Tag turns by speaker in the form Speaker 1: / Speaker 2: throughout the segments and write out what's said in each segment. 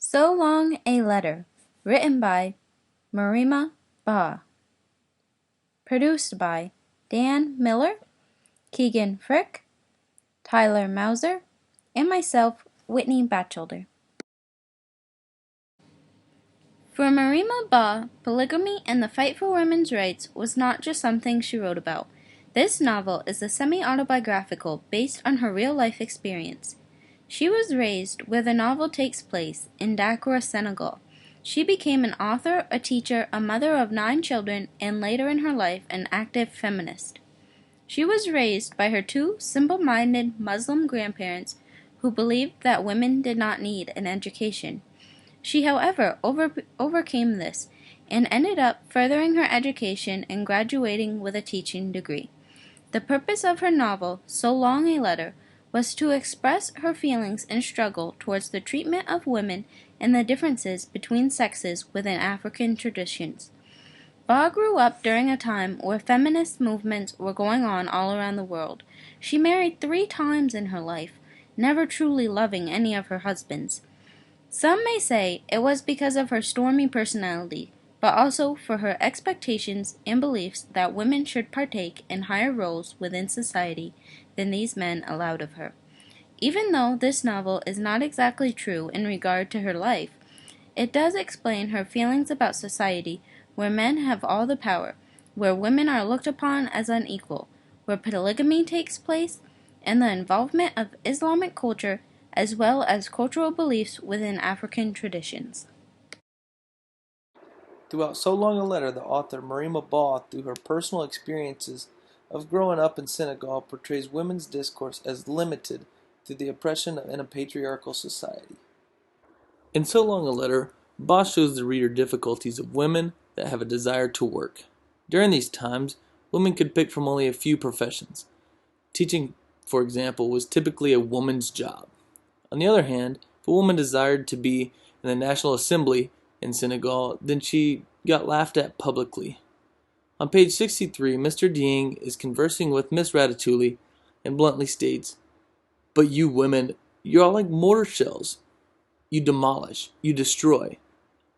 Speaker 1: So Long a Letter, written by Marima Ba. Produced by Dan Miller, Keegan Frick, Tyler Mauser, and myself, Whitney Batchelder. For Marima Ba, polygamy and the fight for women's rights was not just something she wrote about. This novel is a semi-autobiographical based on her real-life experience. She was raised where the novel takes place, in Dakar, Senegal. She became an author, a teacher, a mother of 9 children, and later in her life, an active feminist. She was raised by her 2 simple-minded Muslim grandparents who believed that women did not need an education. She, however, overcame this and ended up furthering her education and graduating with a teaching degree. The purpose of her novel, So Long a Letter, was to express her feelings and struggle towards the treatment of women and the differences between sexes within African traditions. Ba grew up during a time where feminist movements were going on all around the world. She married 3 times in her life, never truly loving any of her husbands. Some may say it was because of her stormy personality, but also for her expectations and beliefs that women should partake in higher roles within society than these men allowed of her. Even though this novel is not exactly true in regard to her life, it does explain her feelings about society where men have all the power, where women are looked upon as unequal, where polygamy takes place, and the involvement of Islamic culture as well as cultural beliefs within African traditions.
Speaker 2: Throughout So Long a Letter, the author Marima Ba, through her personal experiences of growing up in Senegal, portrays women's discourse as limited through the oppression in a patriarchal society. In So Long a Letter, Ba shows the reader difficulties of women that have a desire to work. During these times, women could pick from only a few professions. Teaching, for example, was typically a woman's job. On the other hand, if a woman desired to be in the National Assembly in Senegal, then she got laughed at publicly. On page 63, Mr. Dieng is conversing with Miss Ratatouille and bluntly states, "But you women, you're all like mortar shells. You demolish, you destroy.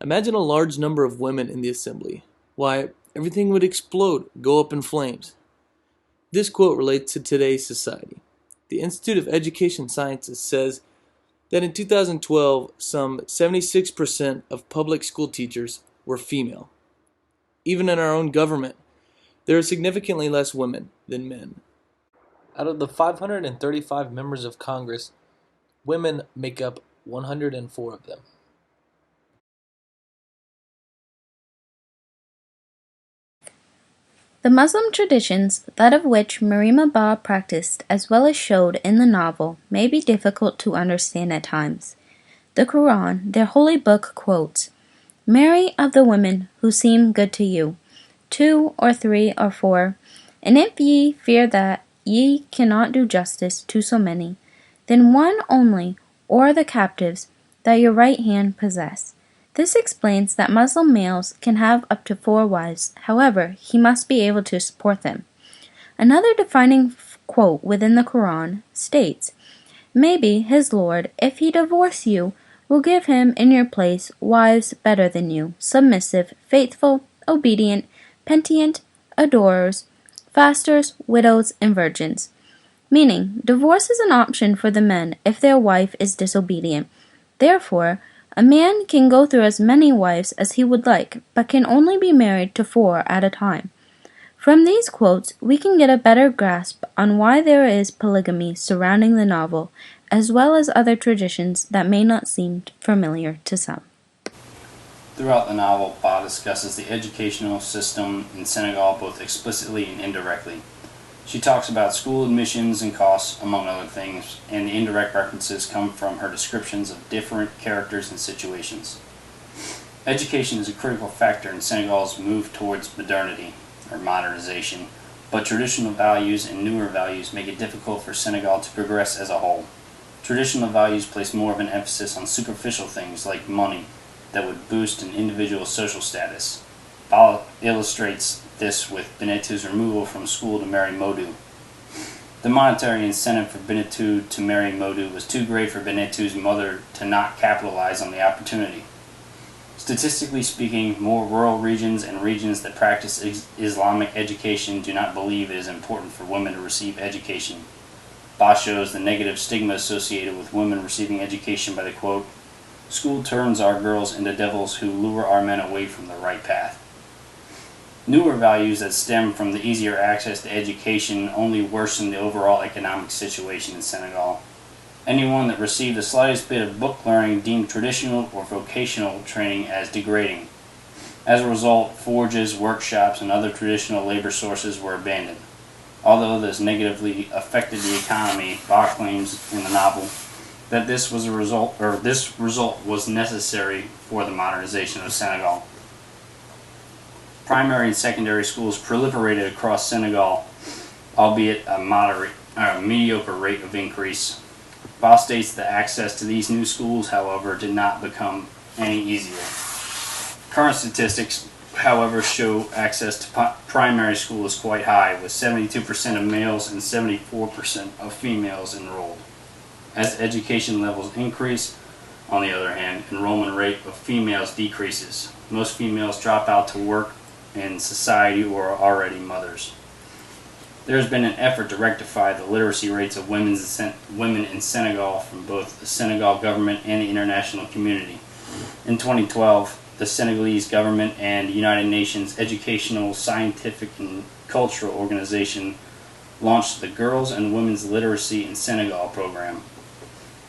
Speaker 2: Imagine a large number of women in the assembly. Why, everything would explode, go up in flames." This quote relates to today's society. The Institute of Education Sciences says that in 2012, some 76% of public school teachers were female. Even in our own government, there are significantly less women than men. Out of the 535 members of Congress, women make up 104 of them.
Speaker 1: The Muslim traditions, that of which Marima Ba practiced as well as showed in the novel, may be difficult to understand at times. The Quran, their holy book, quotes, "Marry of the women who seem good to you, 2 or 3 or 4, and if ye fear that ye cannot do justice to so many, then one only, or the captives that your right hand possess." This explains that Muslim males can have up to 4 wives, however, he must be able to support them. Another defining quote within the Quran states, "Maybe his Lord, if he divorce you, will give him in your place wives better than you, submissive, faithful, obedient, penitent, adorers, fasters, widows, and virgins." Meaning, divorce is an option for the men if their wife is disobedient. Therefore, a man can go through as many wives as he would like, but can only be married to 4 at a time. From these quotes, we can get a better grasp on why there is polygamy surrounding the novel, as well as other traditions that may not seem familiar to some.
Speaker 3: Throughout the novel, Ba discusses the educational system in Senegal both explicitly and indirectly. She talks about school admissions and costs, among other things, and the indirect references come from her descriptions of different characters and situations. Education is a critical factor in Senegal's move towards modernity, or modernization, but traditional values and newer values make it difficult for Senegal to progress as a whole. Traditional values place more of an emphasis on superficial things like money that would boost an individual's social status. Ba illustrates this with Benetou's removal from school to marry Modou. The monetary incentive for Bennetou to marry Modou was too great for Bennetou's mother to not capitalize on the opportunity. Statistically speaking, more rural regions and regions that practice Islamic education do not believe it is important for women to receive education. Ba shows the negative stigma associated with women receiving education by the quote, "School turns our girls into devils who lure our men away from the right path." Newer values that stem from the easier access to education only worsen the overall economic situation in Senegal. Anyone that received the slightest bit of book learning deemed traditional or vocational training as degrading. As a result, forges, workshops, and other traditional labor sources were abandoned. Although this negatively affected the economy, Ba claims in the novel that this result was necessary for the modernization of Senegal. Primary and secondary schools proliferated across Senegal, albeit a mediocre rate of increase. Ba states that access to these new schools, however, did not become any easier. Current statistics, however, show access to primary school is quite high, with 72% of males and 74% of females enrolled. As education levels increase, on the other hand, enrollment rate of females decreases. Most females drop out to work in society or are already mothers. There has been an effort to rectify the literacy rates of women in Senegal from both the Senegal government and the international community. In 2012, the Senegalese government and United Nations Educational, Scientific, and Cultural Organization launched the Girls and Women's Literacy in Senegal program.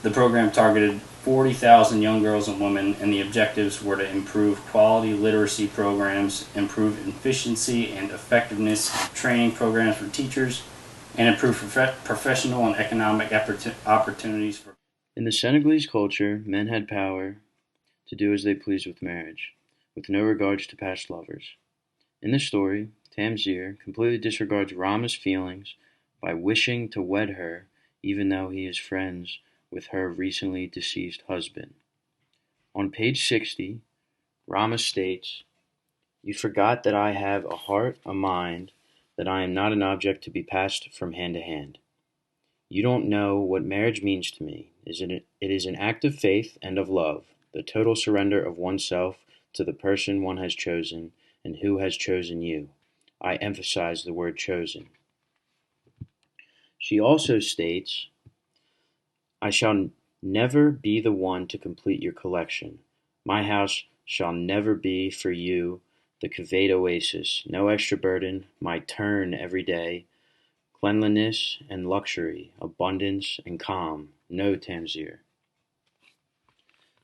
Speaker 3: The program targeted 40,000 young girls and women, and the objectives were to improve quality literacy programs, improve efficiency and effectiveness of training programs for teachers, and improve professional and economic opportunities for.
Speaker 4: In the Senegalese culture, men had power to do as they pleased with marriage, with no regards to past lovers. In the story, Tamsir completely disregards Rama's feelings by wishing to wed her even though he is friends with her recently deceased husband. On page 60, Rama states, "You forgot that I have a heart, a mind, that I am not an object to be passed from hand to hand. You don't know what marriage means to me. It is an act of faith and of love, the total surrender of oneself to the person one has chosen and who has chosen you. I emphasize the word chosen." She also states, "I shall never be the one to complete your collection. My house shall never be for you the Cavate oasis, no extra burden, my turn every day, cleanliness and luxury, abundance and calm, no Tamsir."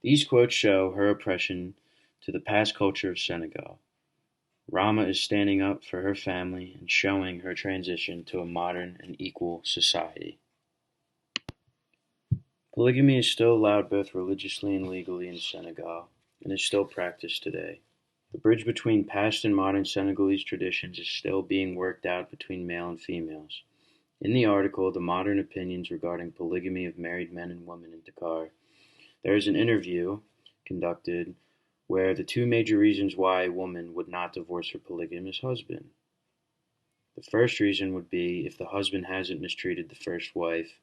Speaker 4: These quotes show her oppression to the past culture of Senegal. Rama is standing up for her family and showing her transition to a modern and equal society. Polygamy is still allowed both religiously and legally in Senegal, and is still practiced today. The bridge between past and modern Senegalese traditions is still being worked out between male and females. In the article, "The Modern Opinions Regarding Polygamy of Married Men and Women in Dakar," there is an interview conducted where the two major reasons why a woman would not divorce her polygamous husband. The first reason would be if the husband hasn't mistreated the first wife,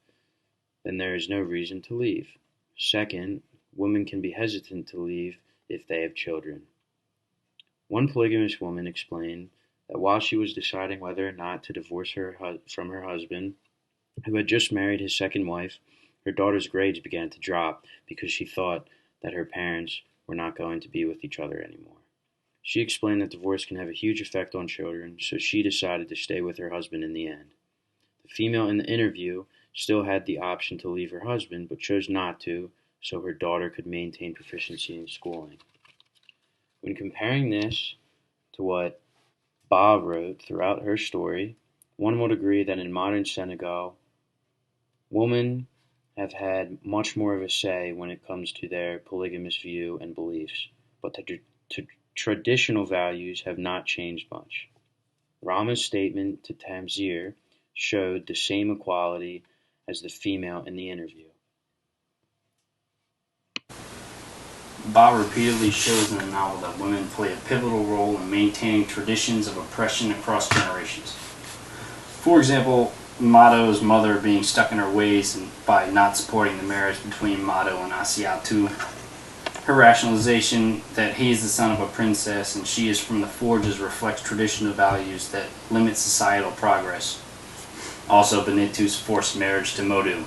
Speaker 4: then there is no reason to leave. Second, women can be hesitant to leave if they have children. One polygamous woman explained that while she was deciding whether or not to divorce from her husband, who had just married his second wife, her daughter's grades began to drop because she thought that her parents were not going to be with each other anymore. She explained that divorce can have a huge effect on children, so she decided to stay with her husband in the end. The female in the interview still had the option to leave her husband, but chose not to, so her daughter could maintain proficiency in schooling. When comparing this to what Ba wrote throughout her story, one would agree that in modern Senegal, women have had much more of a say when it comes to their polygamous view and beliefs, but the traditional values have not changed much. Rama's statement to Tamsir showed the same equality as the female in the interview.
Speaker 3: Ba repeatedly shows in the novel that women play a pivotal role in maintaining traditions of oppression across generations. For example, Mado's mother being stuck in her ways and by not supporting the marriage between Mado and Asiatu. Her rationalization that he is the son of a princess and she is from the forges reflects traditional values that limit societal progress. Also, Benetu's forced marriage to Modu.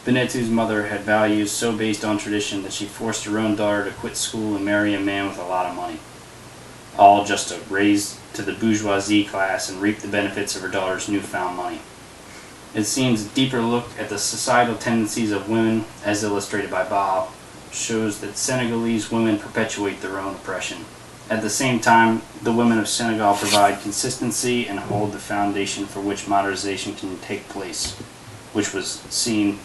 Speaker 3: Benetu's mother had values so based on tradition that she forced her own daughter to quit school and marry a man with a lot of money. All just to raise to the bourgeoisie class and reap the benefits of her daughter's newfound money. It seems a deeper look at the societal tendencies of women, as illustrated by Ba, shows that Senegalese women perpetuate their own oppression. At the same time, the women of Senegal provide consistency and hold the foundation for which modernization can take place, which was seen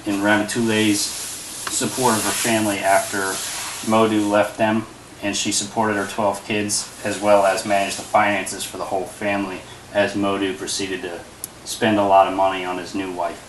Speaker 3: in Ramatoule's support of her family after Modu left them, and she supported her 12 kids, as well as managed the finances for the whole family as Modu proceeded to spend a lot of money on his new wife.